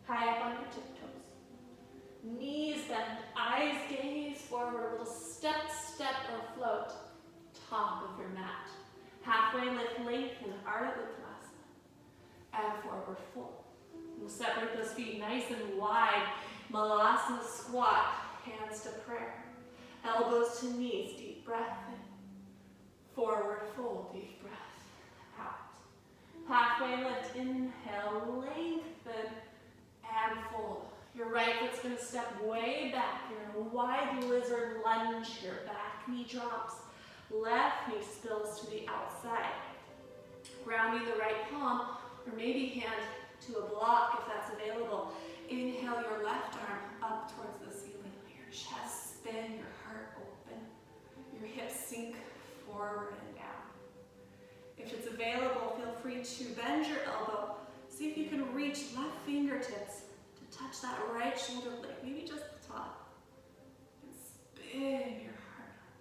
High up on your tiptoes. Knees bent, eyes gaze forward, a little step, or float. Top of your mat. Halfway lift, lengthen, Ardha Uttanasana. And forward fold. We'll separate those feet nice and wide. Malasana squat, hands to prayer. Elbows to knees, deep breath in. Forward fold, deep breath out. Halfway lift, inhale, lengthen, and fold. Your right foot's gonna step way back. You're in a wide lizard lunge here. Back knee drops, left knee spills to the outside. Grounding the right palm, or maybe hand to a block if that's available. Inhale your left arm up towards the ceiling. Let your chest spin, your heart open. Your hips sink forward and down. If it's available, feel free to bend your elbow. See if you can reach left fingertips to touch that right shoulder blade, maybe just the top. And spin your heart up.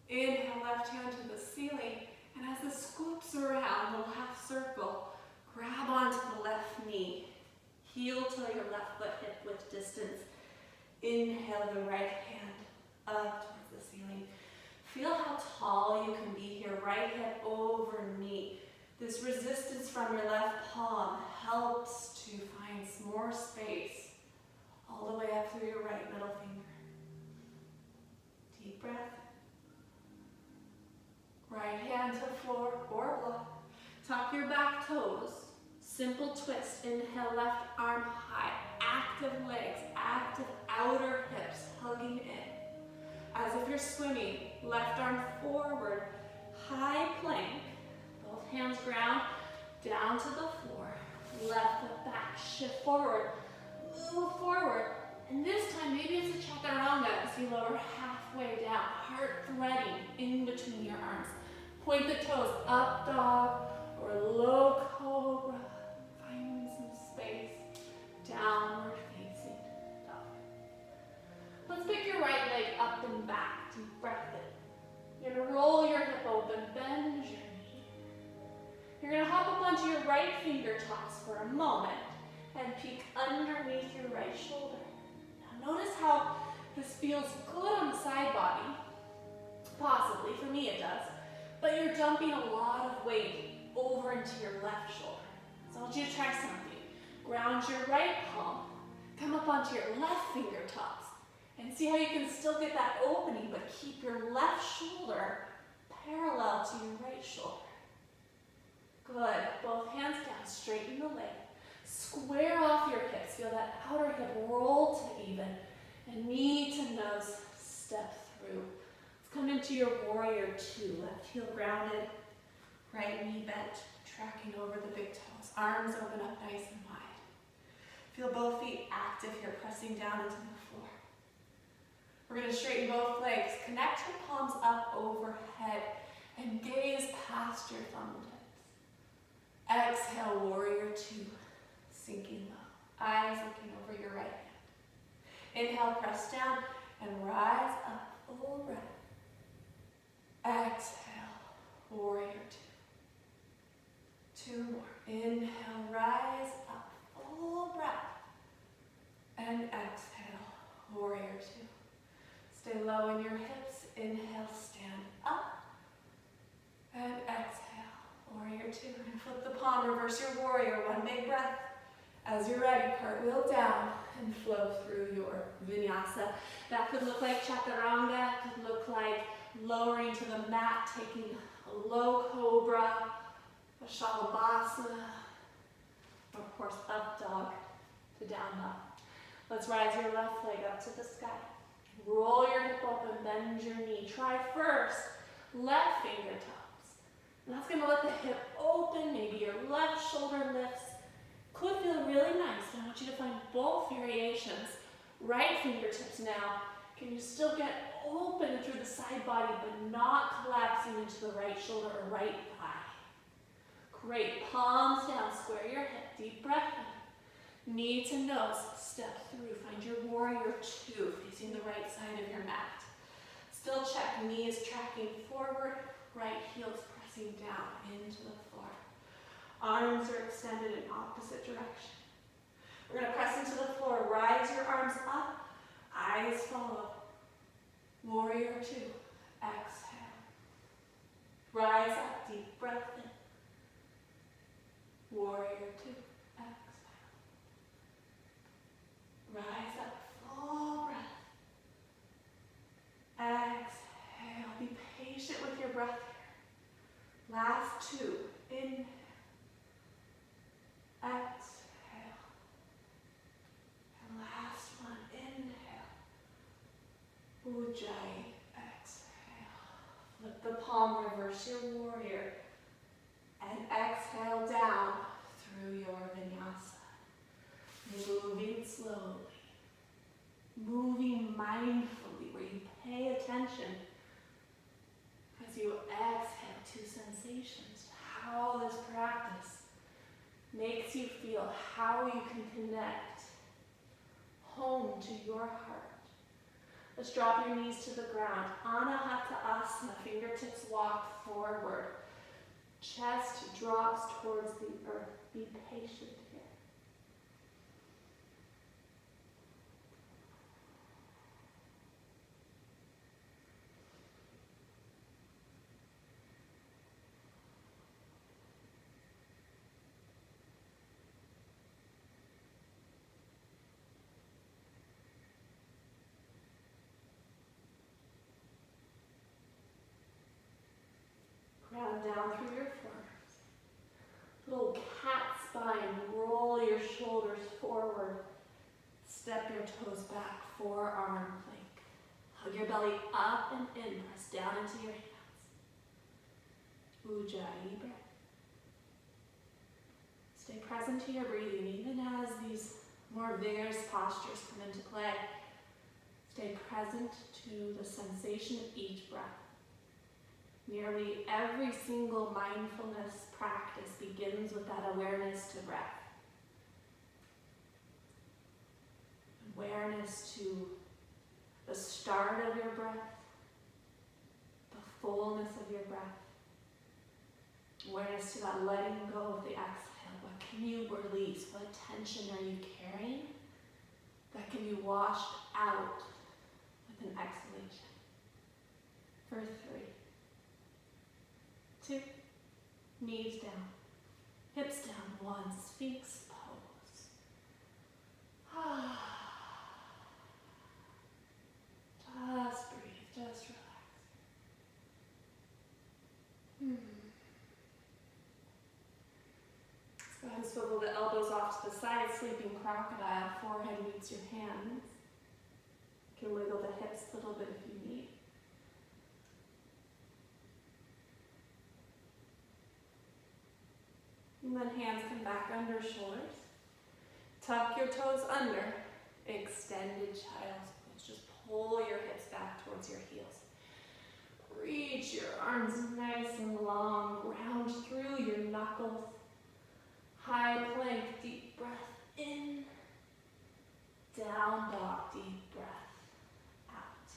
Inhale, left hand to the ceiling. And as this scoops around, little half circle, grab onto the left knee. Heel till your left foot hip width distance. Inhale the right hand up towards the ceiling. Feel how tall you can be here, right hip over knee. This resistance from your left palm helps to find more space all the way up through your right middle finger. Deep breath. Right hand to floor or block. Tuck your back toes. Simple twist. Inhale, left arm high. Active legs, active outer hips hugging in. As if you're swimming, left arm forward, high plank. Both hands ground, down to the floor. Left foot back, shift forward, move forward. And this time, maybe it's a chaturanga as you lower halfway down, heart threading in between your arms. Point the toes, up dog or low cobra. Finding some space, downward facing dog. Let's pick your right leg up and back, deep breath in. You're gonna roll your hip open, bend your knee. You're gonna hop up onto your right fingertips for a moment and peek underneath your right shoulder. Now notice how this feels good on the side body. Possibly, for me it does. But you're dumping a lot of weight over into your left shoulder. So I want you to try something. Ground your right palm, come up onto your left fingertips, and see how you can still get that opening, but keep your left shoulder parallel to your right shoulder. Good. Both hands down, straighten the leg. Square off your hips. Feel that outer hip roll to even. And knee to nose, step through. Let's come into your warrior two. Left heel grounded, right knee bent, tracking over the big toes. Arms open up nice and wide. Feel both feet active here, pressing down into the floor. We're going to straighten both legs. Connect your palms up overhead and gaze past your thumb tips. Exhale, warrior two, sinking low. Eyes looking over your right hand. Inhale, press down and rise up, full breath. Exhale, warrior two. Two more. Inhale, rise up, full breath. And exhale, warrior two. Stay low in your hips. Inhale, stand up. And exhale, warrior two. And flip the palm, reverse your warrior. One big breath. As you're ready, cartwheel down and flow through your vinyasa. That could look like chaturanga, could look like lowering to the mat, taking a low cobra, a shalabhasana, or of course up dog to down dog. Let's rise your left leg up to the sky. Roll your hip open, bend your knee. Try first, left fingertips. And that's gonna let the hip open, maybe your left shoulder lifts. Could feel really nice, but I want you to find both variations. Right fingertips now. Can you still get open through the side body, but not collapsing into the right shoulder or right thigh? Great, palms down, square your hip, deep breath in. Knee to nose, step through. Find your warrior two, facing the right side of your mat. Still check, knees tracking forward, right heels pressing down into the floor. Arms are extended in opposite direction. We're going to press into the floor. Rise your arms up. Eyes follow. Warrior two. Exhale. Rise up. Deep breath in. Warrior two. Exhale. Rise up. Full breath. Exhale. Be patient with your breath here. Last two. Inhale. Exhale. And last one. Inhale. Ujjayi. Exhale. Flip the palm. Reverse your warrior. And exhale down through your vinyasa. Moving slowly. Moving mindfully where you pay attention as you exhale to sensations, how this practice makes you feel, how you can connect home to your heart. Let's drop your knees to the ground. Anahata Asana, fingertips walk forward. Chest drops towards the earth. Be patient here. Ground down through your forearms. Little cat spine. Roll your shoulders forward. Step your toes back. Forearm plank. Hug your belly up and in. Press down into your hands. Ujjayi breath. Stay present to your breathing even as these more vigorous postures come into play. Stay present to the sensation of each breath. Nearly every single mindfulness practice begins with that awareness to breath. Awareness to the start of your breath, the fullness of your breath. Awareness to that letting go of the exhale. What can you release? What tension are you carrying that can be washed out with an exhalation? For 3, 2, knees down, hips down, 1, Sphinx pose. Just breathe, just relax. Let's go ahead and swivel the elbows off to the side, sleeping crocodile, forehead meets your hands. You can wiggle the hips a little bit if you need. And then hands come back under shoulders. Tuck your toes under. Extended child's pose. Just pull your hips back towards your heels. Reach your arms nice and long. Round through your knuckles. High plank, deep breath in. Down dog, deep breath out.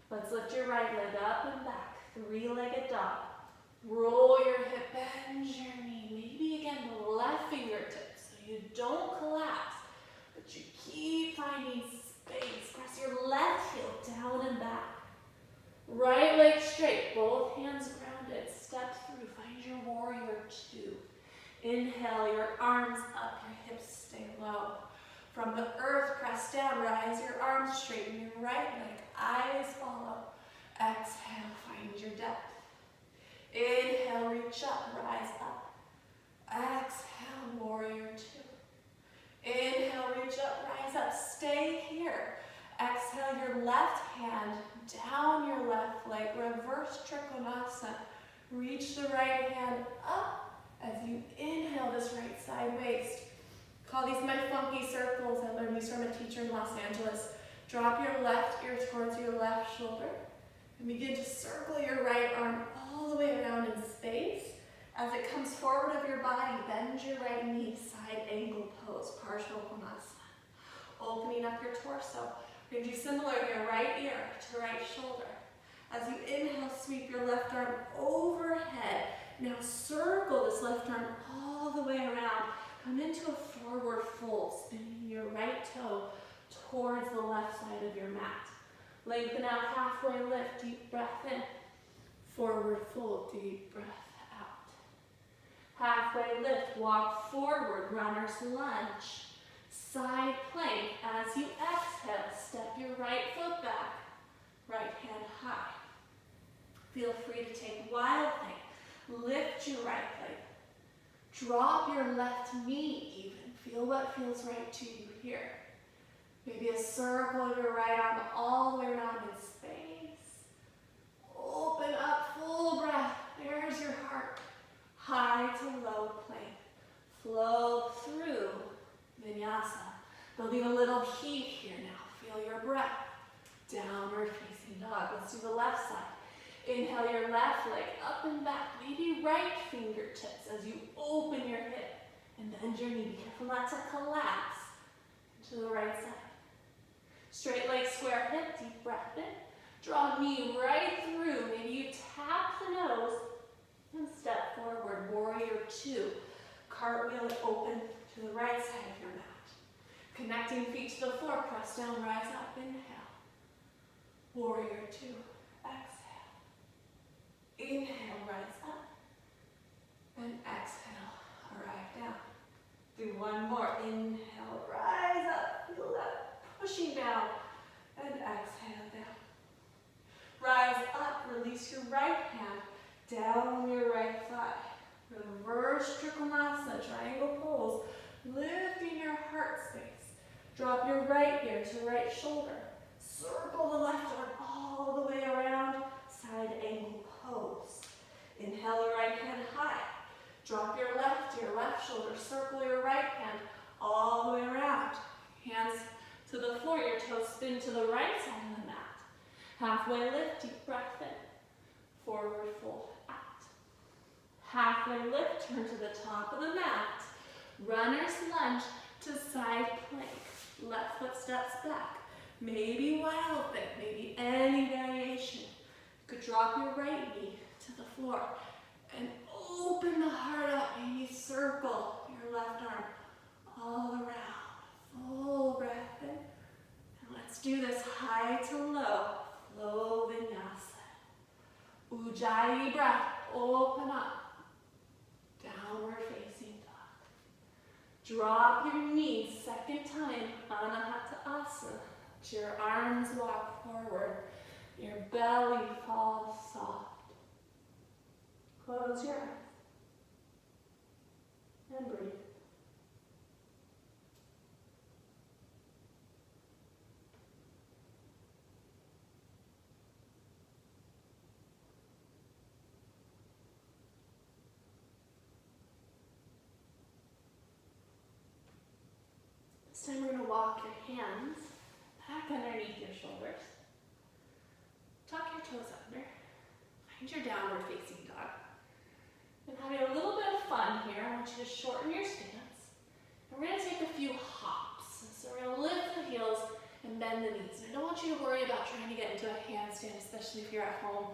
Let's lift your right leg up and back. 3-legged dog. Roll your hip, bend your knee. Maybe again the left fingertips so you don't collapse, but you keep finding space. Press your left heel down and back. Right leg straight, both hands grounded. Step through, find your warrior 2. Inhale, your arms up, your hips stay low. From the earth, press down, rise your arms, straighten your right leg, eyes follow. Exhale, find your depth. Inhale, reach up, rise up. Exhale, warrior 2. Inhale, reach up, rise up, stay here. Exhale, your left hand down your left leg, reverse Trikonasana. Reach the right hand up as you inhale this right side waist. Call these my funky circles. I learned these from a teacher in Los Angeles. Drop your left ear towards your left shoulder and begin to circle your right arm all the way around in space. As it comes forward of your body, bend your right knee, side angle pose, Parsvakonasana. Opening up your torso. We're going to do similar here, right ear to right shoulder. As you inhale, sweep your left arm overhead. Now circle the this left arm all the way around. Come into a forward fold, spinning your right toe towards the left side of your mat. Lengthen out, halfway lift, deep breath in. Forward fold, deep breath out. Halfway lift, walk forward, runner's lunge. Side plank. As you exhale, step your right foot back, right hand high. Feel free to take wild plank. Lift your right leg. Drop your left knee even. Feel what feels right to you here. Maybe a circle of your right arm all the way around in space. Open up, full breath. There's your heart. High to low plank. Flow through vinyasa. Building a little heat here now. Feel your breath. Downward facing dog. Let's do the left side. Inhale your left leg up and back. Maybe right fingertips as you open your hip and bend your knee. Be careful not to collapse to the right side. Straight leg, square hip, deep breath in. Draw knee right through. Maybe you tap the nose and step forward. Warrior two. Cartwheel it open to the right side of your mat. Connecting feet to the floor. Press down, rise up, inhale. Warrior two. Exhale. Inhale, rise up. And exhale, arrive down. Do one more. Inhale, rise up. Feel that. Pushing down and exhale down. Rise up, release your right hand down on your right thigh. Reverse Trikonasana, triangle pose, lifting your heart space. Drop your right ear to right shoulder. Circle the left arm all the way around, side angle pose. Inhale your right hand high. Drop your left ear, left shoulder, circle your right hand all the way around. Hands to the floor, your toes spin to the right side of the mat. Halfway lift, deep breath in. Forward fold out. Halfway lift, turn to the top of the mat. Runner's lunge to side plank. Left foot steps back. Maybe wild thing, maybe any variation. You could drop your right knee to the floor and open the heart up. Maybe circle your left arm all around. Full breath in. And let's do this high to low. Flow vinyasa. Ujjayi breath. Open up. Downward facing dog. Drop your knees. Second time. Anahata asana. Let your arms walk forward. Your belly falls soft. Close your eyes. And breathe. This time we're going to walk your hands back underneath your shoulders. Tuck your toes under. Find your downward facing dog. And having a little bit of fun here, I want you to shorten your stance. And we're going to take a few hops. So we're going to lift the heels and bend the knees. And I don't want you to worry about trying to get into a handstand, especially if you're at home.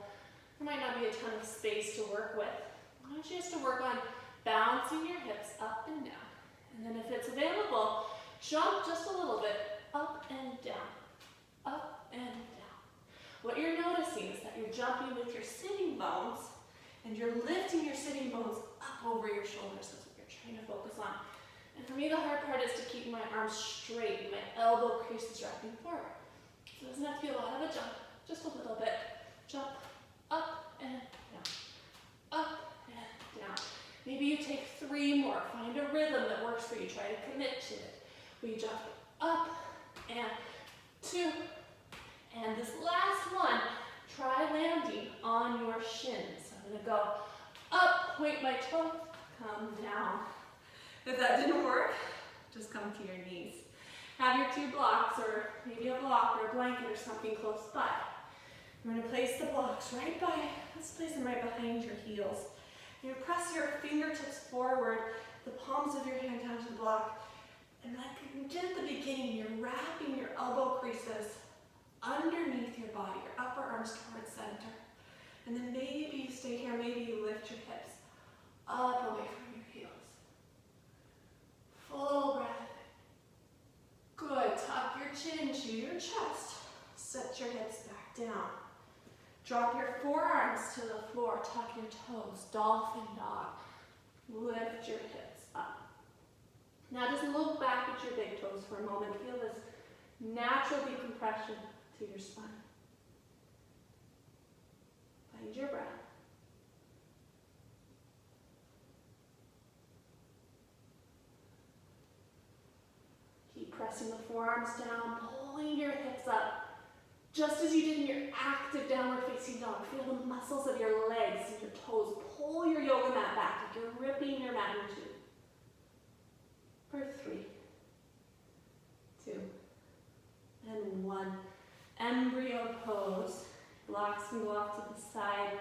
There might not be a ton of space to work with. I want you just to work on bouncing your hips up and down. And then if it's available, jump just a little bit, up and down, up and down. What you're noticing is that you're jumping with your sitting bones and you're lifting your sitting bones up over your shoulders. That's what you're trying to focus on. And for me, the hard part is to keep my arms straight and my elbow creases wrapping forward. So it doesn't have to be a lot of a jump, just a little bit. Jump up and down, up and down. Maybe you take 3 more. Find a rhythm that works for you. Try to commit to it. We jump up and 2. And this last one, try landing on your shins. I'm going to go up, point my toe, come down. If that didn't work, just come to your knees. Have your 2 blocks or maybe a block or a blanket or something close by. We're going to place the blocks right by, let's place them right behind your heels. You're going to press your fingertips forward, the palms of your hand down to the block. And like you did at the beginning, you're wrapping your elbow creases underneath your body, your upper arms towards center. And then maybe you stay here, maybe you lift your hips up away from Drop your forearms to the floor, tuck your toes, dolphin dog. Lift your hips up. Now just look back at your big toes for a moment. Feel this natural decompression to your spine. Find your breath. Keep pressing the forearms down, pulling your hips up. Just as you did in your active downward facing dog, feel the muscles of your legs and your toes. Pull your yoga mat back like you're ripping your mat in two. For 3, 2, and 1. Embryo pose. Blocks can go off to the side.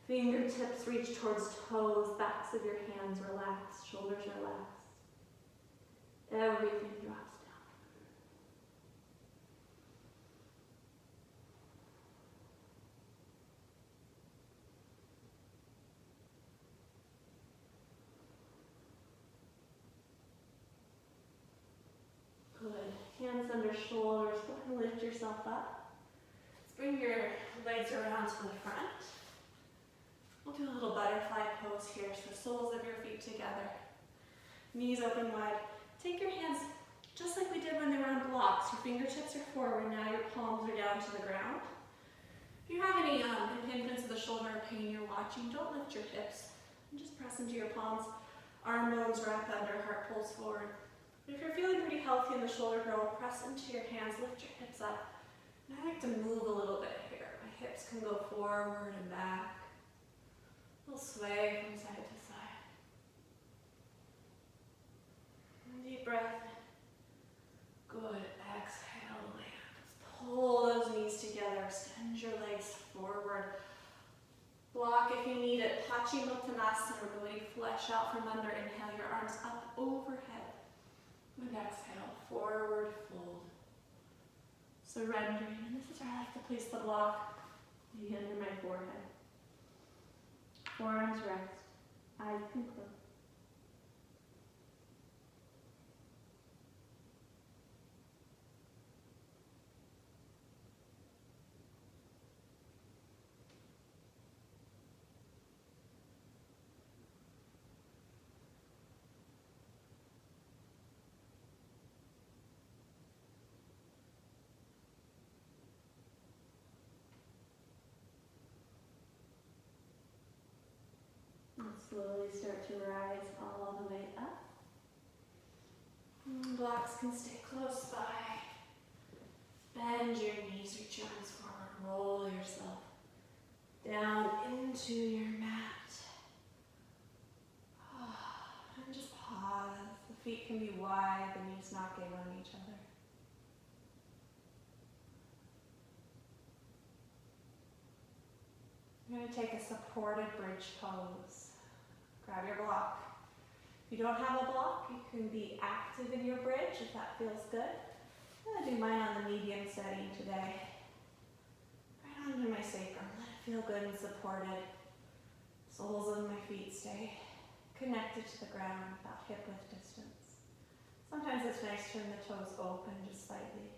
Fingertips reach towards toes. Backs of your hands relax. Shoulders relax. Everything drops down. Good. Hands under shoulders. Go ahead and lift yourself up. Let's bring your legs around to the front. We'll do a little butterfly pose here. So soles of your feet together. Knees open wide. Take your hands just like we did when they were on blocks. Your fingertips are forward. Now your palms are down to the ground. If you have any impingement of the shoulder or pain you're watching, don't lift your hips. And just press into your palms. Arm bones wrap under, heart pulls forward. If you're feeling pretty healthy in the shoulder girdle, press into your hands, lift your hips up. And I like to move a little bit here. My hips can go forward and back. A little sway from side to side. And deep breath. Good. Exhale, land. Pull those knees together. Extend your legs forward. Block if you need it. Paschimottanasana, really flesh out from under. Inhale your arms up overhead. And exhale, forward fold. Surrendering. And this is where I like to place the block. Maybe under my forehead. Forearms rest. Eyes can close. Slowly start to rise all the way up. And blocks can stay close by. Bend your knees, reach your arms forward, roll yourself down into your mat. And just pause. The feet can be wide, the knees not getting on each other. You're going to take a supported bridge pose. Grab your block. If you don't have a block, you can be active in your bridge if that feels good. I'm going to do mine on the medium setting today. Right onto my sacrum. Let it feel good and supported. Soles of my feet stay connected to the ground, about hip width distance. Sometimes it's nice to turn the toes open just slightly.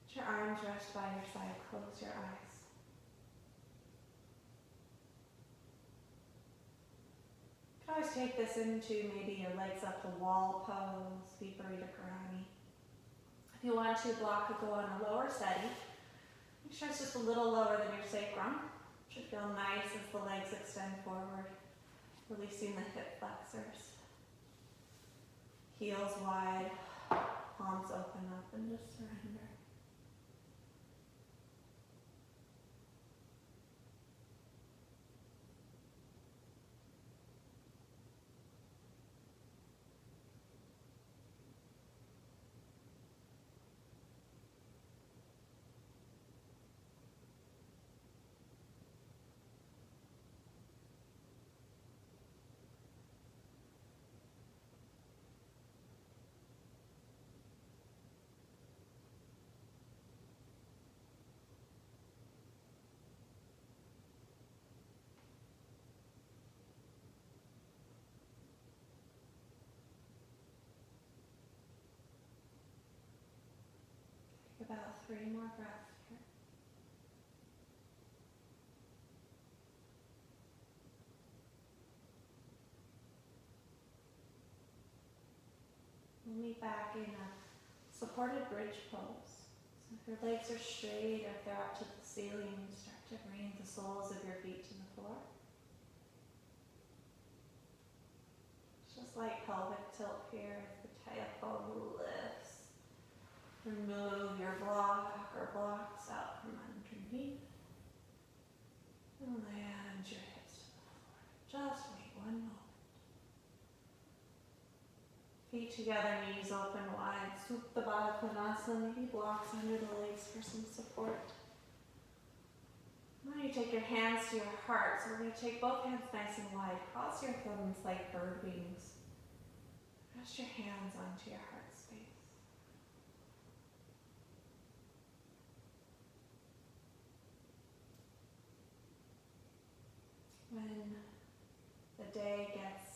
Let your arms rest by your side. Close your eyes. You can always take this into maybe your legs up the wall pose, Viparita Karani. If you want to, block could go on a lower setting. Make sure it's just a little lower than your sacrum. It should feel nice as the legs extend forward, releasing the hip flexors. Heels wide, palms open up, and just surrender. About 3 more breaths here. back in a supported bridge pose. So if your legs are straight or if they're up to the ceiling, start to bring the soles of your feet to the floor. Just like pelvic tilt here as the tailbone lifts. Remove your block or blocks out from underneath. And land your hips to the floor. Just wait one moment. Feet together, knees open wide. Supta Baddha Konasana, maybe blocks under the legs for some support. Now you take your hands to your heart. So we're going to take both hands nice and wide. Cross your thumbs like bird wings. Rest your hands onto your heart space. When the day gets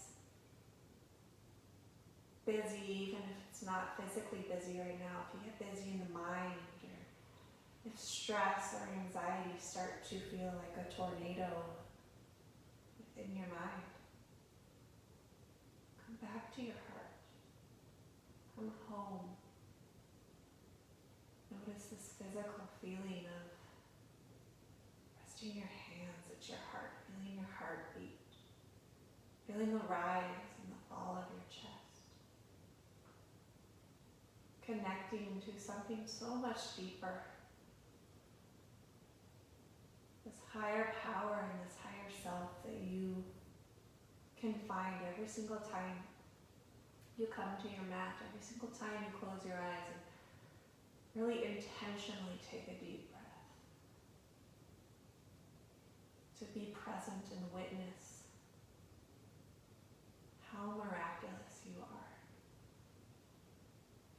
busy, even if it's not physically busy right now, if you get busy in the mind, or if stress or anxiety start to feel like a tornado within your mind, come back to your heart. Come home. Notice this physical feeling of resting your hands at your heart, feeling your heartbeat, feeling the rise and the fall of your chest. Connecting to something so much deeper. This higher power and this higher self that you can find every single time you come to your mat, every single time you close your eyes and really intentionally take a deep breath. To be present and witness how miraculous you are.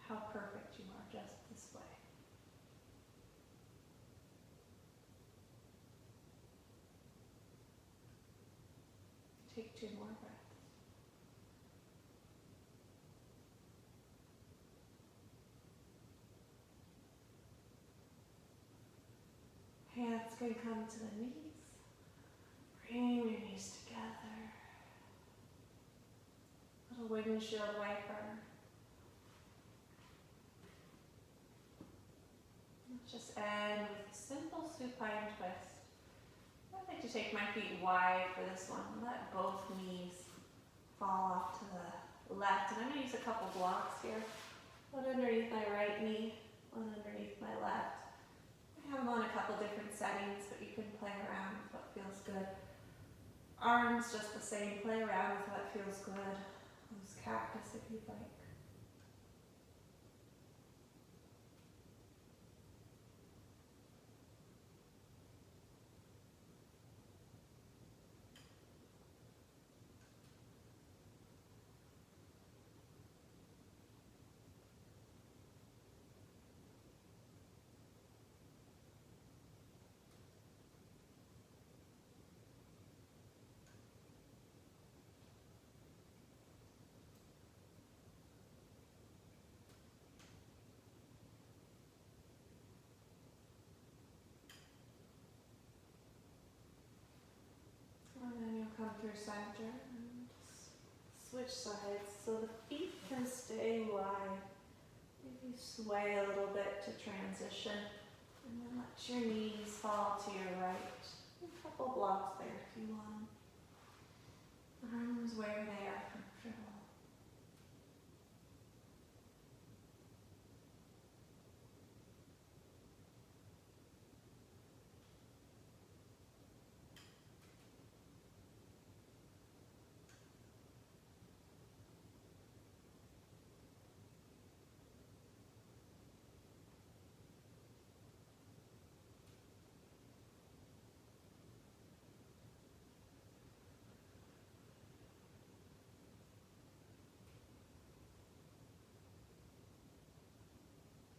How perfect you are just this way. Take 2 more breaths. Hands can come to the knees. Bring your knees together. Little windshield wiper. Let's just end with a simple supine twist. I like to take my feet wide for this one. Let both knees fall off to the left. And I'm going to use a couple blocks here. One underneath my right knee, one underneath my left. I have them on a couple different settings, but you can play around with what feels good. Arms just the same, play around with what feels good. Loose cactus if you'd like. And then you'll come through center and switch sides so the feet can stay wide. Maybe sway a little bit to transition. And then let your knees fall to your right. A couple blocks there if you want. Arms where they are comfortable.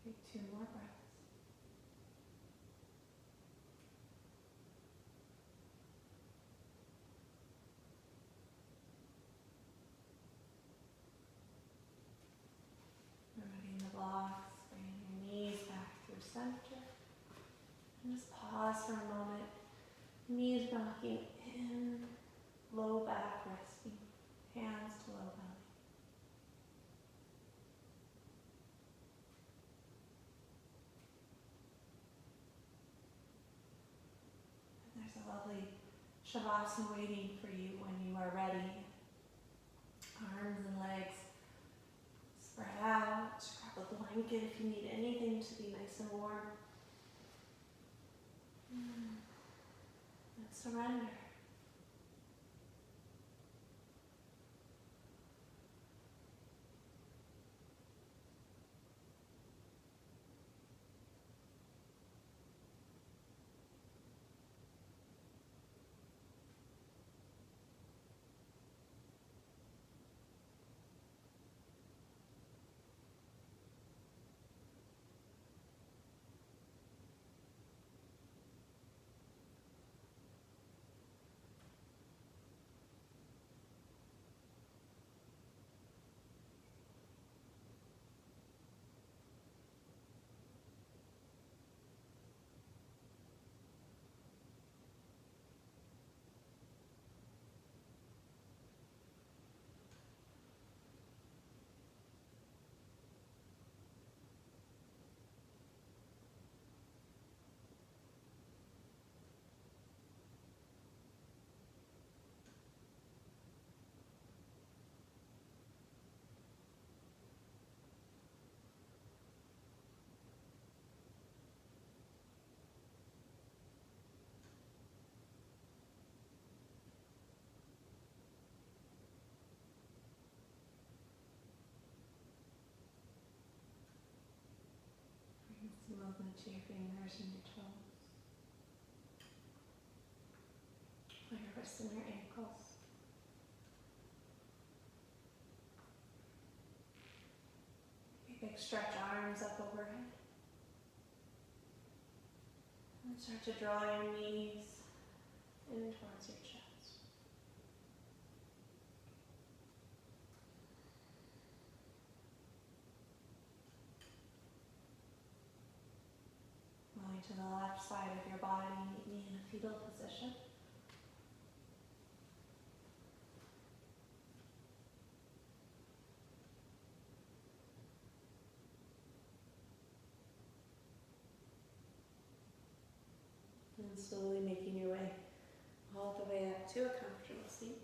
Take 2 more breaths. Removing the blocks, bring your knees back through center. And just pause for a moment. Knees knocking in, low back resting, hands to low belly. There's a lovely Shavasana waiting for you when you are ready. Arms and legs spread out. Grab a blanket if you need anything to be nice and warm. And surrender. Bring some movement to your fingers and your toes. Put your wrists and your ankles. Big stretch arms up overhead. And start to draw your knees in towards your chest. Going to the left side of your body, meet me in a fetal position. And slowly making your way all the way up to a comfortable seat.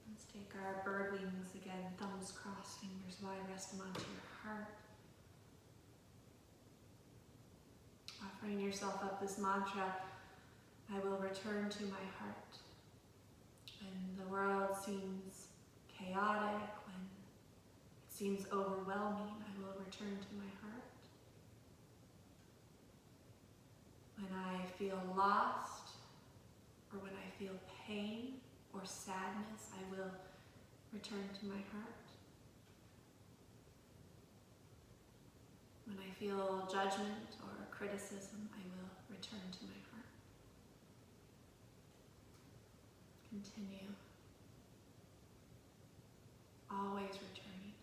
Let's take our bird wings again, thumbs crossed, fingers wide, rest them onto your heart. Offering yourself up this mantra, I will return to my heart. When the world seems chaotic, when it seems overwhelming, I will return to my heart. When I feel lost, or when I feel pain or sadness, I will return to my heart. When I feel judgment or criticism, I will return to my heart. Continue. Always returning.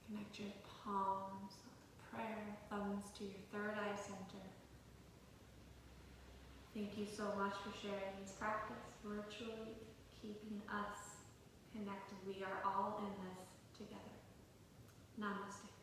Connect your palms of prayer, thumbs to your third eye center. Thank you so much for sharing this practice virtually, keeping us connected. We are all in this together. Namaste.